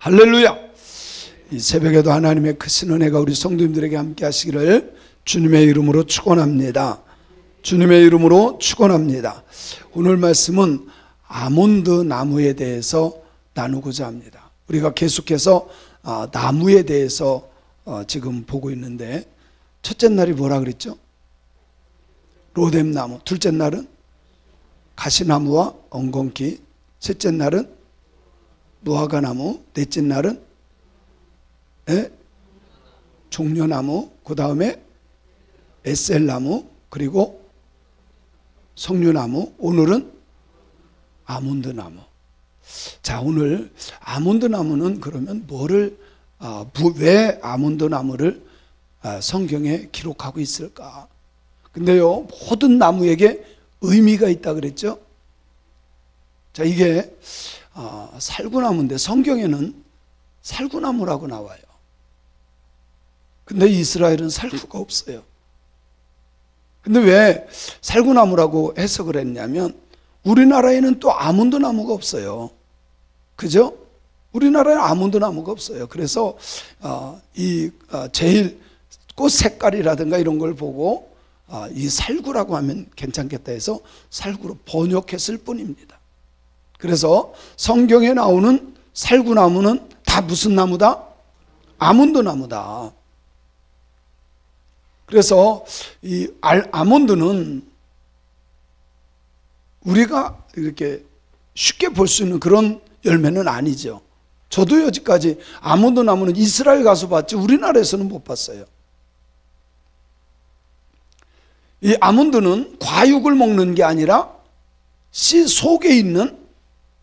할렐루야. 이 새벽에도 하나님의 크신 은혜가 우리 성도님들에게 함께 하시기를 주님의 이름으로 축원합니다. 주님의 이름으로 축원합니다. 오늘 말씀은 아몬드 나무에 대해서 나누고자 합니다. 우리가 계속해서 나무에 대해서 지금 보고 있는데, 첫째 날이 뭐라 그랬죠? 로뎀나무. 둘째 날은 가시나무와 엉겅퀴. 셋째 날은 무화과나무. 넷째 날은 종려나무. 그 다음에 에셀나무. 그리고 석류나무. 오늘은 아몬드나무. 자, 오늘 아몬드나무는 그러면 왜 아몬드나무를 성경에 기록하고 있을까? 근데요, 모든 나무에게 의미가 있다 그랬죠? 자, 이게 살구나무인데 성경에는 살구나무라고 나와요. 근데 이스라엘은 살구가 없어요. 근데 왜 살구나무라고 해석을 했냐면, 우리나라에는 또 아몬드 나무가 없어요. 그죠? 우리나라에 아몬드 나무가 없어요. 그래서 제일 꽃 색깔이라든가 이런 걸 보고 이 살구라고 하면 괜찮겠다 해서 살구로 번역했을 뿐입니다. 그래서 성경에 나오는 살구나무는 다 무슨 나무다? 아몬드 나무다. 그래서 이 아몬드는 우리가 이렇게 쉽게 볼 수 있는 그런 열매는 아니죠. 저도 여지까지 아몬드 나무는 이스라엘 가서 봤지 우리나라에서는 못 봤어요. 이 아몬드는 과육을 먹는 게 아니라 씨 속에 있는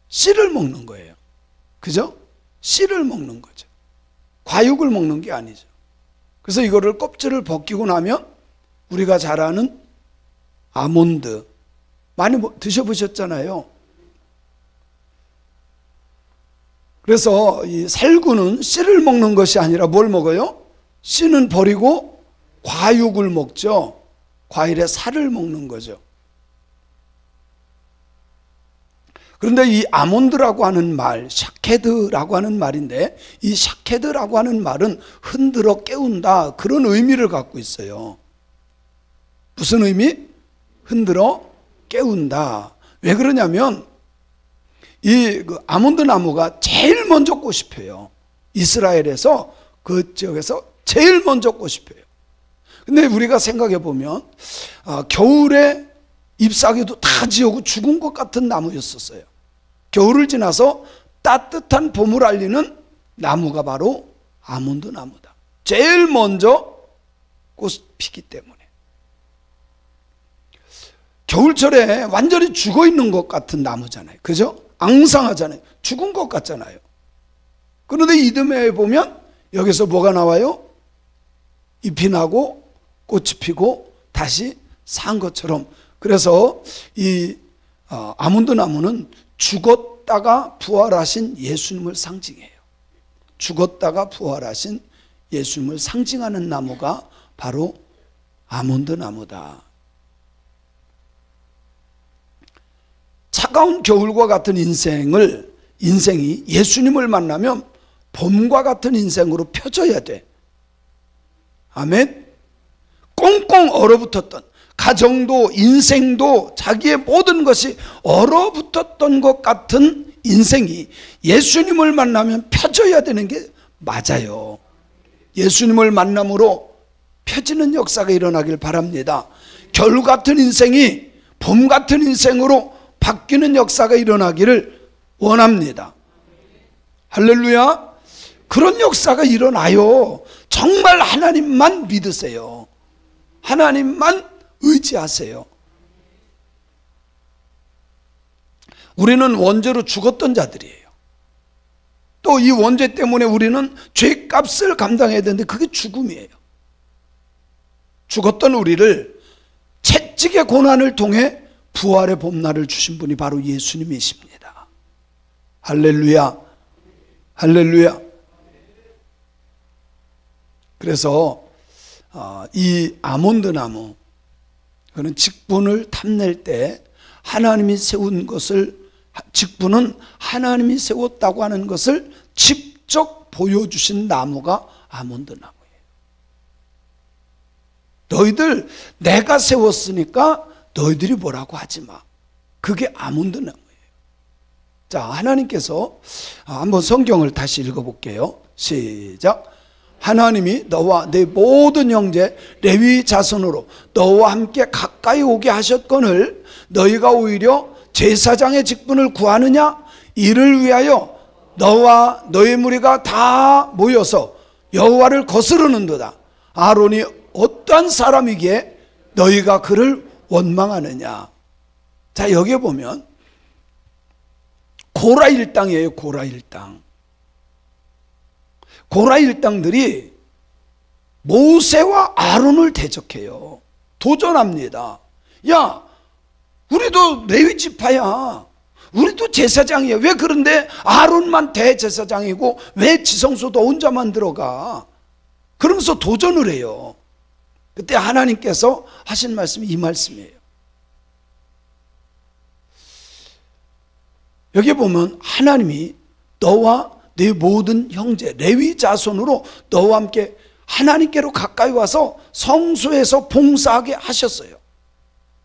씨를 먹는 거예요. 그죠? 씨를 먹는 거죠. 과육을 먹는 게 아니죠. 그래서 이거를 껍질을 벗기고 나면 우리가 잘 아는 아몬드 많이 드셔보셨잖아요. 그래서 이 살구는 씨를 먹는 것이 아니라 뭘 먹어요? 씨는 버리고 과육을 먹죠. 과일의 살을 먹는 거죠. 그런데 이 아몬드라고 하는 말, 샤케드라고 하는 말인데, 이 샤케드라고 하는 말은 흔들어 깨운다, 그런 의미를 갖고 있어요. 무슨 의미? 흔들어 깨운다. 왜 그러냐면 이 아몬드 나무가 제일 먼저 꽃이 펴요. 이스라엘에서 그 지역에서 제일 먼저 꽃이 펴요. 근데 우리가 생각해 보면 겨울에 잎사귀도 다 지우고 죽은 것 같은 나무였었어요. 겨울을 지나서 따뜻한 봄을 알리는 나무가 바로 아몬드 나무다. 제일 먼저 꽃이 피기 때문에. 겨울철에 완전히 죽어 있는 것 같은 나무잖아요. 그죠? 앙상하잖아요. 죽은 것 같잖아요. 그런데 이듬해에 보면 여기서 뭐가 나와요? 잎이 나고 꽃이 피고 다시 산 것처럼. 그래서 이 아몬드 나무는 죽었다가 부활하신 예수님을 상징해요. 죽었다가 부활하신 예수님을 상징하는 나무가 바로 아몬드 나무다. 차가운 겨울과 같은 인생이 예수님을 만나면 봄과 같은 인생으로 펴져야 돼. 아멘. 꽁꽁 얼어붙었던 가정도 인생도 자기의 모든 것이 얼어붙었던 것 같은 인생이 예수님을 만나면 펴져야 되는 게 맞아요. 예수님을 만남으로 펴지는 역사가 일어나길 바랍니다. 겨울 같은 인생이 봄 같은 인생으로 바뀌는 역사가 일어나기를 원합니다. 할렐루야. 그런 역사가 일어나요. 정말 하나님만 믿으세요. 하나님만 의지하세요. 우리는 원죄로 죽었던 자들이에요. 또 이 원죄 때문에 우리는 죄값을 감당해야 되는데 그게 죽음이에요. 죽었던 우리를 채찍의 고난을 통해 부활의 봄날을 주신 분이 바로 예수님이십니다. 할렐루야. 할렐루야. 그래서 이 아몬드 나무, 그는 직분을 탐낼 때 하나님이 세운 것을, 직분은 하나님이 세웠다고 하는 것을 직접 직접 보여주신 나무가 아몬드 나무예요. 너희들 내가 세웠으니까 너희들이 뭐라고 하지 마. 그게 아몬드 나무예요. 자, 하나님께서 한번 성경을 다시 읽어볼게요. 시작. 하나님이 너와 내 모든 형제 레위 자손으로 너와 함께 가까이 오게 하셨거늘 너희가 오히려 제사장의 직분을 구하느냐? 이를 위하여 너와 너희 무리가 다 모여서 여호와를 거스르는도다. 아론이 어떠한 사람이기에 너희가 그를 원망하느냐? 자, 여기에 보면 고라 일당이에요. 고라 일당. 고라 일당들이 모세와 아론을 대적해요. 도전합니다. 야, 우리도 레위 지파야. 우리도 제사장이야. 왜 그런데 아론만 대제사장이고 왜 지성소도 혼자만 들어가? 그러면서 도전을 해요. 그때 하나님께서 하신 말씀이 이 말씀이에요. 여기 보면 하나님이 너와 네 모든 형제 레위 자손으로 너와 함께 하나님께로 가까이 와서 성소에서 봉사하게 하셨어요.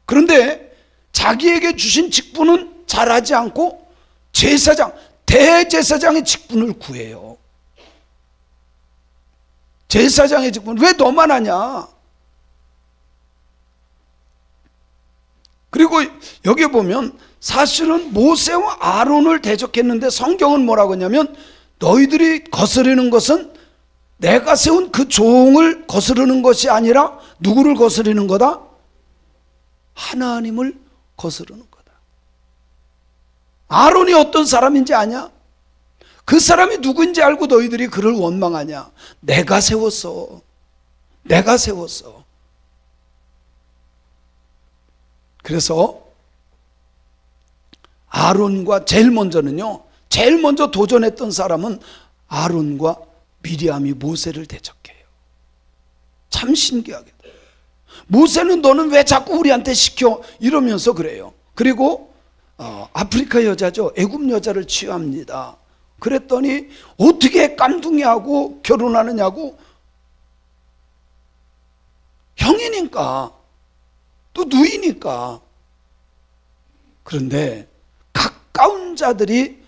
그런데 자기에게 주신 직분은 잘하지 않고 제사장, 대제사장의 직분을 구해요. 제사장의 직분 왜 너만 하냐? 그리고 여기 보면 사실은 모세와 아론을 대적했는데 성경은 뭐라고 했냐면 너희들이 거스르는 것은 내가 세운 그 종을 거스르는 것이 아니라 누구를 거스르는 거다? 하나님을 거스르는 거다. 아론이 어떤 사람인지 아냐? 그 사람이 누구인지 알고 너희들이 그를 원망하냐? 내가 세웠어. 내가 세웠어. 그래서 아론과 제일 먼저 도전했던 사람은 아론과 미리암이 모세를 대적해요. 참 신기하게. 모세는 너는 왜 자꾸 우리한테 시켜? 이러면서 그래요. 그리고 아프리카 여자죠. 애굽 여자를 취합니다. 그랬더니 어떻게 깜둥이하고 결혼하느냐고. 형이니까 또 누이니까. 그런데 가까운 자들이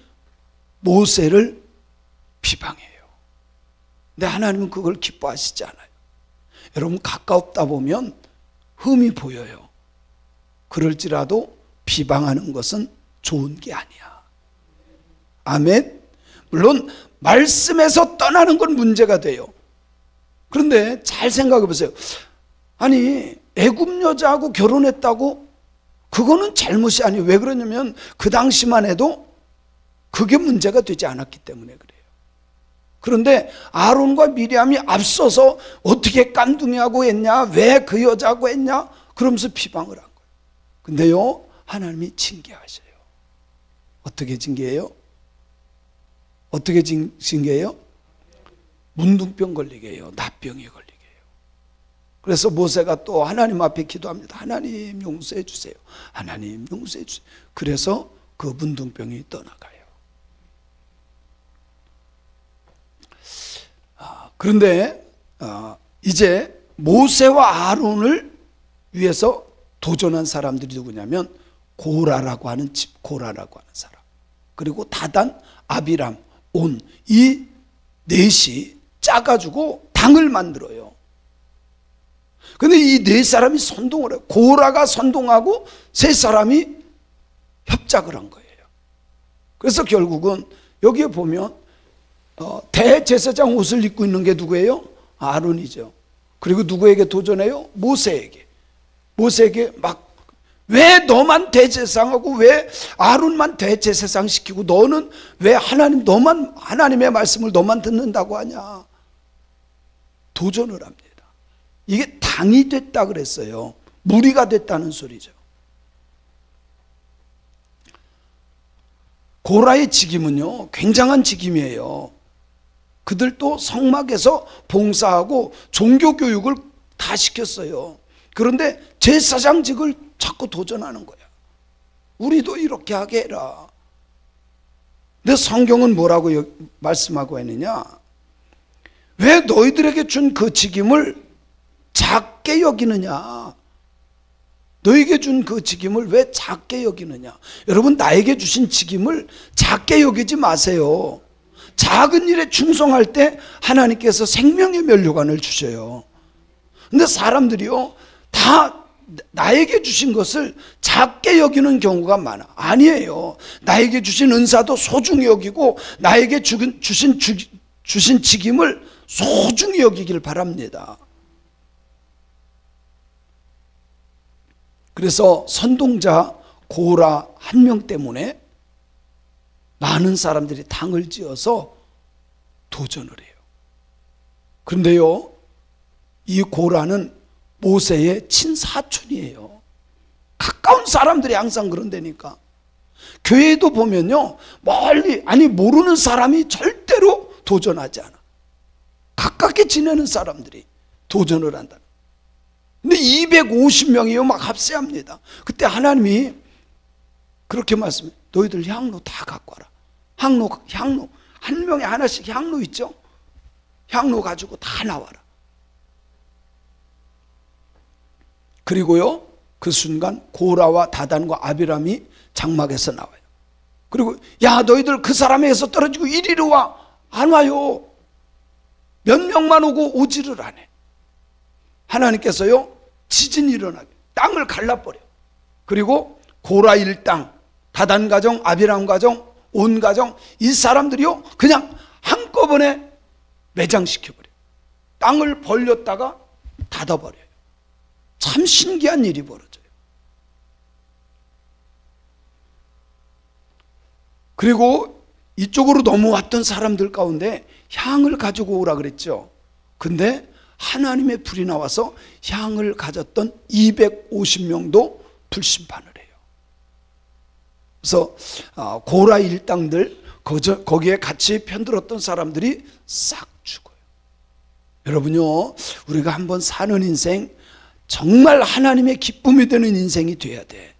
모세를 비방해요. 근데 하나님은 그걸 기뻐하시지 않아요. 여러분 가까웠다 보면 흠이 보여요. 그럴지라도 비방하는 것은 좋은 게 아니야. 아멘. 물론 말씀에서 떠나는 건 문제가 돼요. 그런데 잘 생각해 보세요. 아니 애굽 여자하고 결혼했다고 그거는 잘못이 아니에요. 왜 그러냐면 그 당시만 해도 그게 문제가 되지 않았기 때문에 그래요. 그런데 아론과 미리암이 앞서서 어떻게 깐둥이하고 했냐? 왜 그 여자하고 했냐? 그러면서 비방을 한 거예요. 근데요 하나님이 징계하셔요. 어떻게 징계해요? 어떻게 징계해요? 문둥병 걸리게 해요. 납병이 걸리게 해요. 그래서 모세가 또 하나님 앞에 기도합니다. 하나님 용서해 주세요. 하나님 용서해 주세요. 그래서 그 문둥병이 떠나가요. 그런데 이제 모세와 아론을 위해서 도전한 사람들이 누구냐면 고라라고 하는 집, 고라라고 하는 사람, 그리고 다단, 아비람, 온, 이 넷이 짜가지고 당을 만들어요. 근데 이 네 사람이 선동을 해요. 고라가 선동하고 세 사람이 협작을 한 거예요. 그래서 결국은 여기에 보면 대제사장 옷을 입고 있는 게 누구예요? 아론이죠. 그리고 누구에게 도전해요? 모세에게. 모세에게 막 왜 너만 대제사장하고 왜 아론만 대제사장 시키고 너는 왜 너만 하나님의 말씀을 너만 듣는다고 하냐? 도전을 합니다. 이게 당이 됐다 그랬어요. 무리가 됐다는 소리죠. 고라의 직임은요 굉장한 직임이에요. 그들도 성막에서 봉사하고 종교교육을 다 시켰어요. 그런데 제사장직을 자꾸 도전하는 거야. 우리도 이렇게 하게 해라. 근데 성경은 뭐라고 말씀하고 있느냐? 왜 너희들에게 준 그 직임을 작게 여기느냐? 너에게 준 그 직임을 왜 작게 여기느냐? 여러분, 나에게 주신 직임을 작게 여기지 마세요. 작은 일에 충성할 때 하나님께서 생명의 면류관을 주셔요. 근데 사람들이요, 다 나에게 주신 것을 작게 여기는 경우가 많아. 아니에요. 나에게 주신 은사도 소중히 여기고 나에게 주신 직임을 소중히 여기길 바랍니다. 그래서 선동자 고라 한 명 때문에 많은 사람들이 당을 지어서 도전을 해요. 그런데요, 이 고라는 모세의 친사촌이에요. 가까운 사람들이 항상 그런다니까. 교회에도 보면요, 멀리, 모르는 사람이 절대로 도전하지 않아. 가깝게 지내는 사람들이 도전을 한다. 근데 250명이요 막 합세합니다. 그때 하나님이 그렇게 말씀해요. 너희들 향로 다 갖고 와라. 향로 한 명에 하나씩 향로 있죠? 향로 가지고 다 나와라. 그리고요, 그 순간 고라와 다단과 아비람이 장막에서 나와요. 그리고 야, 너희들 그 사람에게서 떨어지고 이리로 와. 안 와요. 몇 명만 오고 오지를 않아. 하나님께서요, 지진이 일어나게 땅을 갈라버려. 그리고 고라 일당, 다단 가정, 아비람 가정, 온 가정, 이 사람들이요 그냥 한꺼번에 매장시켜버려요. 땅을 벌렸다가 닫아버려요. 참 신기한 일이 벌어져요. 그리고 이쪽으로 넘어왔던 사람들 가운데 향을 가지고 오라 그랬죠. 근데 하나님의 불이 나와서 향을 가졌던 250명도 불심판을 해요. 그래서 고라 일당들, 거기에 같이 편들었던 사람들이 싹 죽어요. 여러분요, 우리가 한번 사는 인생, 정말 하나님의 기쁨이 되는 인생이 돼야 돼.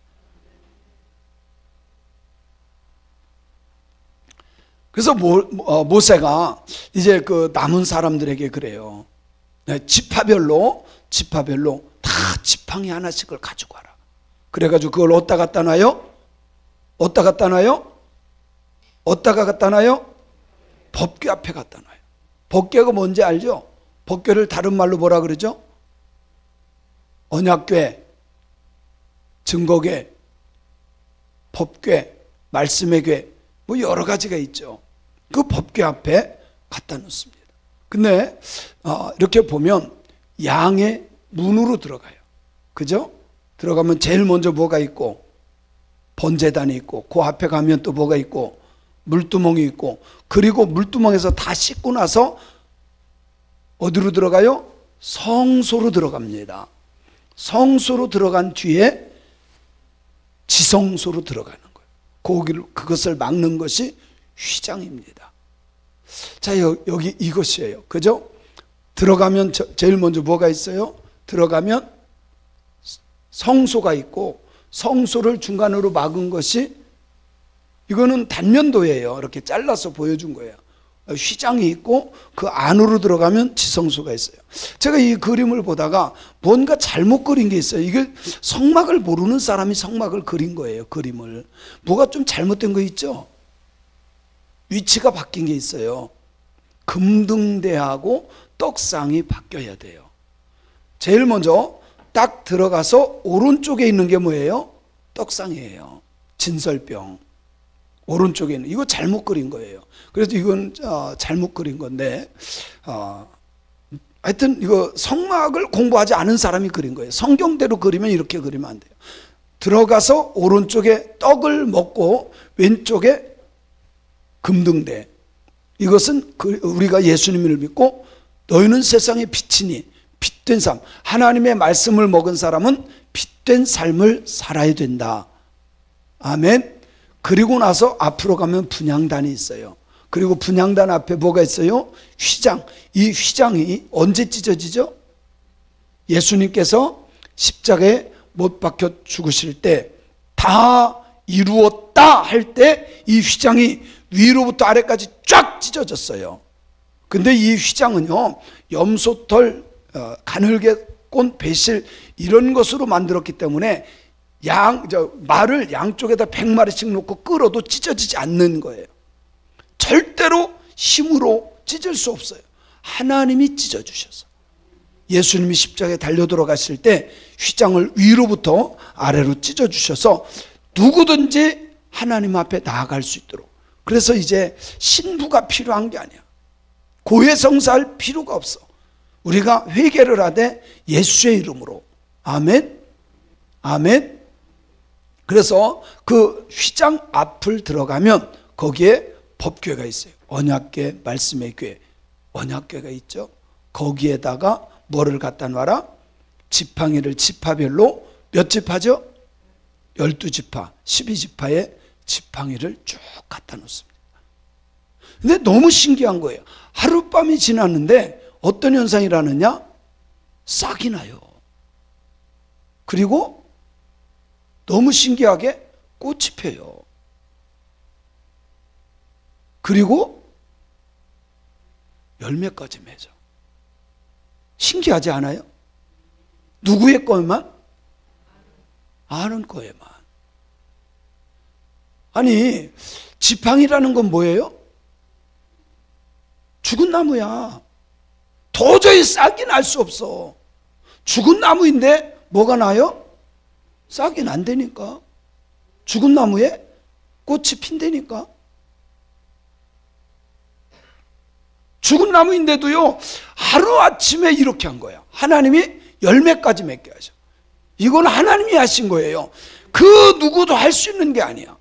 그래서 모세가 이제 그 남은 사람들에게 그래요. 지파별로 다 지팡이 하나씩을 가지고 와라. 그래가지고 그걸 어디다 갖다 놔요? 어디다 갖다 놔요? 법궤 앞에 갖다 놔요. 법궤가 뭔지 알죠? 법궤를 다른 말로 뭐라 그러죠? 언약궤, 증거궤, 법궤, 말씀의 궤, 뭐 여러 가지가 있죠. 그 법궤 앞에 갖다 놓습니다. 근데 이렇게 보면 양의 문으로 들어가요. 그죠? 들어가면 제일 먼저 뭐가 있고, 번제단이 있고, 그 앞에 가면 또 뭐가 있고, 물두멍이 있고, 그리고 물두멍에서 다 씻고 나서 어디로 들어가요? 성소로 들어갑니다. 성소로 들어간 뒤에 지성소로 들어가는 거예요. 그것을 막는 것이 휘장입니다. 자, 여기 이것이에요. 그죠? 들어가면 제일 먼저 뭐가 있어요? 들어가면 성소가 있고, 성소를 중간으로 막은 것이, 이거는 단면도예요. 이렇게 잘라서 보여준 거예요. 휘장이 있고 그 안으로 들어가면 지성소가 있어요. 제가 이 그림을 보다가 뭔가 잘못 그린 게 있어요. 이게 성막을 모르는 사람이 성막을 그린 거예요. 그림을. 뭐가 좀 잘못된 거 있죠? 위치가 바뀐 게 있어요. 금등대하고 떡상이 바뀌어야 돼요. 제일 먼저 딱 들어가서 오른쪽에 있는 게 뭐예요? 떡상이에요. 진설병. 오른쪽에 있는, 이거 잘못 그린 거예요. 그래서 이건 잘못 그린 건데, 하여튼 이거 성막을 공부하지 않은 사람이 그린 거예요. 성경대로 그리면 이렇게 그리면 안 돼요. 들어가서 오른쪽에 떡을 먹고 왼쪽에 금등대. 이것은 우리가 예수님을 믿고 너희는 세상의 빛이니 빛된 삶, 하나님의 말씀을 먹은 사람은 빛된 삶을 살아야 된다. 아멘. 그리고 나서 앞으로 가면 분향단이 있어요. 그리고 분향단 앞에 뭐가 있어요? 휘장. 이 휘장이 언제 찢어지죠? 예수님께서 십자가에 못 박혀 죽으실 때 다 이루었다 할 때 이 휘장이 위로부터 아래까지 쫙 찢어졌어요. 근데 이 휘장은요, 염소털, 가늘게꼰, 배실 이런 것으로 만들었기 때문에 말을 양쪽에다 100마리씩 놓고 끌어도 찢어지지 않는 거예요. 절대로 힘으로 찢을 수 없어요. 하나님이 찢어주셔서. 예수님이 십자가에 달려 들어가실 때 휘장을 위로부터 아래로 찢어주셔서 누구든지 하나님 앞에 나아갈 수 있도록. 그래서 이제 신부가 필요한 게 아니야. 고해성사할 필요가 없어. 우리가 회개를 하되 예수의 이름으로. 아멘. 아멘. 그래서 그 휘장 앞을 들어가면 거기에 법궤가 있어요. 언약궤, 말씀의 궤. 언약궤가 있죠. 거기에다가 뭐를 갖다 놔라? 지팡이를 지파별로 몇 지파죠? 12지파, 12지파에 지팡이를 쭉 갖다 놓습니다. 근데 너무 신기한 거예요. 하룻밤이 지났는데 어떤 현상이 일어나느냐? 싹이 나요. 그리고 너무 신기하게 꽃이 펴요. 그리고 열매까지 맺어. 신기하지 않아요? 누구의 거에만? 아는 거에만. 아니, 지팡이라는 건 뭐예요? 죽은 나무야. 도저히 싹이 날 수 없어. 죽은 나무인데 뭐가 나요? 싹이 난다니까. 죽은 나무에 꽃이 핀다니까. 죽은 나무인데도요, 하루아침에 이렇게 한 거야. 하나님이 열매까지 맺게 하셔. 이건 하나님이 하신 거예요. 그 누구도 할 수 있는 게 아니야.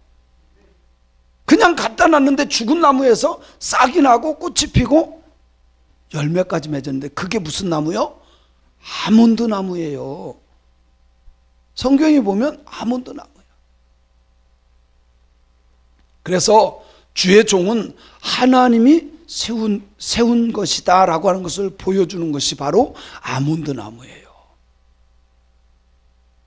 그냥 갖다 놨는데 죽은 나무에서 싹이 나고 꽃이 피고 열매까지 맺었는데 그게 무슨 나무요? 아몬드 나무예요. 성경에 보면 아몬드 나무야. 그래서 주의 종은 하나님이 세운 것이다 라고 하는 것을 보여주는 것이 바로 아몬드 나무예요.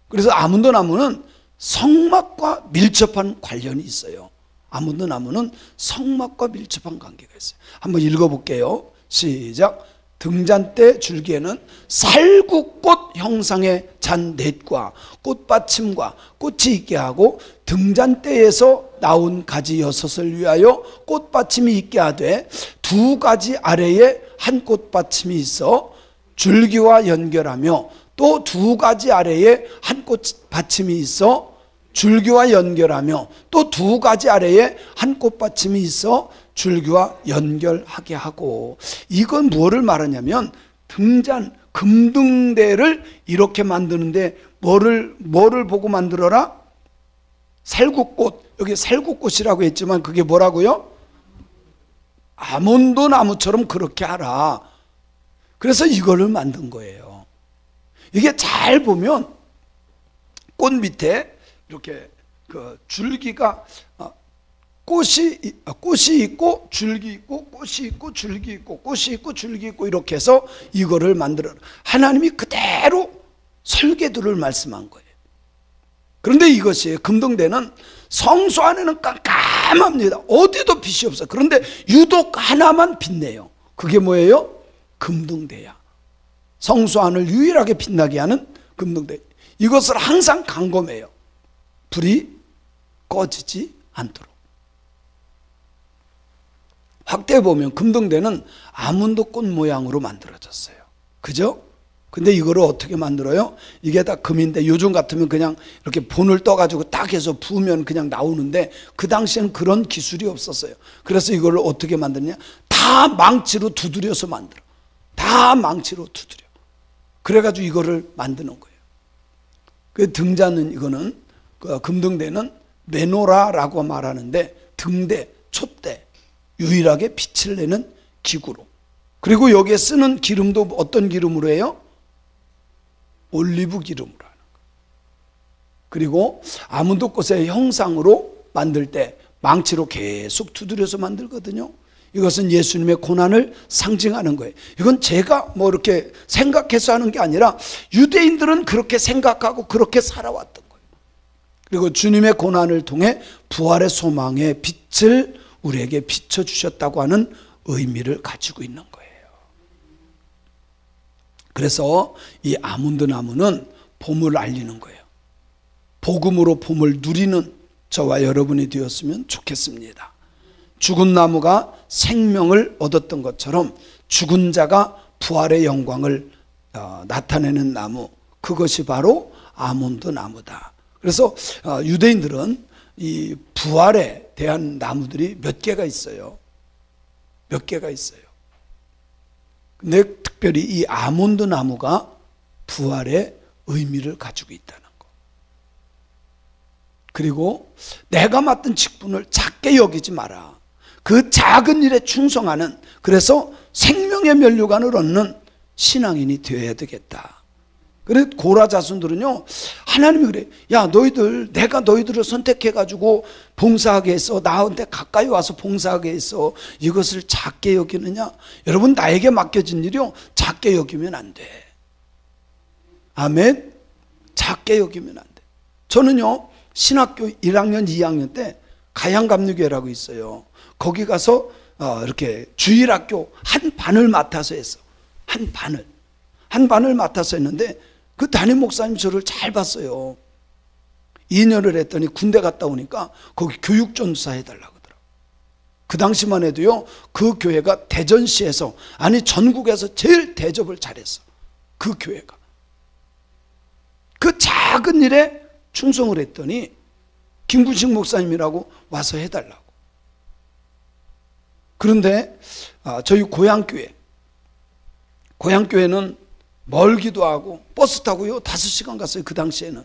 그래서 아몬드 나무는 성막과 밀접한 관련이 있어요. 아몬드 나무는 성막과 밀접한 관계가 있어요. 한번 읽어볼게요. 시작. 등잔대 줄기에는 살구꽃 형상의 잔넷과 꽃받침과 꽃이 있게 하고 등잔대에서 나온 가지 6을 위하여 꽃받침이 있게 하되 두 가지 아래에 한 꽃받침이 있어 줄기와 연결하며 또 두 가지 아래에 한 꽃받침이 있어 줄기와 연결하며 또 두 가지 아래에 한 꽃받침이 있어 줄기와 연결하게 하고. 이건 뭐를 말하냐면 금등대를 이렇게 만드는데 뭐를 보고 만들어라? 살구꽃. 여기 살구꽃이라고 했지만 그게 뭐라고요? 아몬드 나무처럼 그렇게 하라. 그래서 이거를 만든 거예요. 이게 잘 보면 꽃 밑에 이렇게 그 줄기가 꽃이 있고 줄기 있고 꽃이 있고 줄기 있고 꽃이 있고 줄기 있고 이렇게 해서 이거를 만들어. 하나님이 그대로 설계도를 말씀한 거예요. 그런데 이것이 금등대는 성소 안에는 깜깜합니다. 어디도 빛이 없어요. 그런데 유독 하나만 빛내요. 그게 뭐예요? 금등대야. 성소 안을 유일하게 빛나게 하는 금등대. 이것을 항상 감금해요. 불이 꺼지지 않도록. 확대해 보면 금등대는 아몬드 꽃 모양으로 만들어졌어요. 그죠? 근데 이거를 어떻게 만들어요? 이게 다 금인데 요즘 같으면 그냥 이렇게 본을 떠가지고 딱 해서 부으면 그냥 나오는데 그 당시에는 그런 기술이 없었어요. 그래서 이걸 어떻게 만드냐? 다 망치로 두드려서 만들어. 다 망치로 두드려. 그래가지고 이거를 만드는 거예요. 그 등자는 이거는 그 금등대는 메노라라고 말하는데 등대, 촛대 유일하게 빛을 내는 기구로. 그리고 여기에 쓰는 기름도 어떤 기름으로 해요? 올리브 기름으로 하는 거예요. 그리고 아몬드 꽃의 형상으로 만들 때 망치로 계속 두드려서 만들거든요. 이것은 예수님의 고난을 상징하는 거예요. 이건 제가 뭐 이렇게 생각해서 하는 게 아니라 유대인들은 그렇게 생각하고 그렇게 살아왔던 거예요. 그리고 주님의 고난을 통해 부활의 소망의 빛을 우리에게 비춰주셨다고 하는 의미를 가지고 있는 거예요. 그래서 이 아몬드 나무는 봄을 알리는 거예요. 복음으로 봄을 누리는 저와 여러분이 되었으면 좋겠습니다. 죽은 나무가 생명을 얻었던 것처럼 죽은 자가 부활의 영광을 나타내는 나무, 그것이 바로 아몬드 나무다. 그래서 유대인들은 이 부활에 대한 나무들이 몇 개가 있어요. 몇 개가 있어요. 근데 특별히 이 아몬드 나무가 부활의 의미를 가지고 있다는 거. 그리고 내가 맡은 직분을 작게 여기지 마라. 그 작은 일에 충성하는, 그래서 생명의 면류관을 얻는 신앙인이 되어야 되겠다. 그래 고라 자손들은요, 하나님이 그래, 야 너희들, 내가 너희들을 선택해가지고 봉사하게 해서 나한테 가까이 와서 봉사하게 해서 이것을 작게 여기느냐? 여러분, 나에게 맡겨진 일이요 작게 여기면 안 돼. 아멘. 작게 여기면 안 돼. 저는요 신학교 1학년 2학년 때 가양감리교회라고 있어요. 거기 가서 이렇게 주일학교 한 반을 맡아서 했어. 한 반을 맡아서 했는데 그 담임 목사님 저를 잘 봤어요. 2년을 했더니 군대 갔다 오니까 거기 교육전사 해달라고 하더라고요. 그 당시만 해도요 그 교회가 대전시에서, 아니 전국에서 제일 대접을 잘했어. 그 교회가. 그 작은 일에 충성을 했더니 김구식 목사님이라고 와서 해달라고. 그런데 저희 고향교회는 멀기도 하고 버스 타고요 5시간 갔어요. 그 당시에는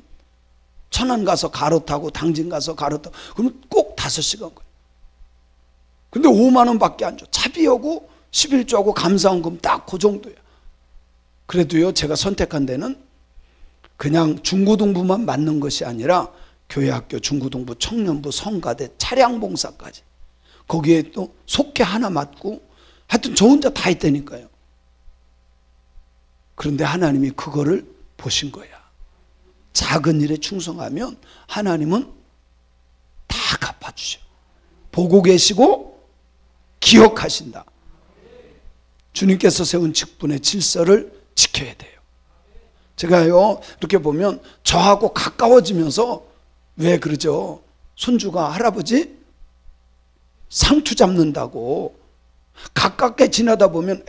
천안 가서 가로 타고 당진 가서 가로 타고, 그러면 꼭 5시간 가요. 근데 5만 원밖에 안 줘. 차비하고 11조하고 감사원금 딱 그 정도야. 그래도요 제가 선택한 데는 그냥 중고등부만 맡는 것이 아니라 교회학교, 중고등부, 청년부, 성가대, 차량봉사까지 거기에 또 속회 하나 맡고, 하여튼 저 혼자 다 했다니까요. 그런데 하나님이 그거를 보신 거야. 작은 일에 충성하면 하나님은 다 갚아주셔. 보고 계시고 기억하신다. 주님께서 세운 직분의 질서를 지켜야 돼요. 제가요 이렇게 보면 저하고 가까워지면서, 왜 그러죠? 손주가 할아버지 상투 잡는다고 가깝게 지나다 보면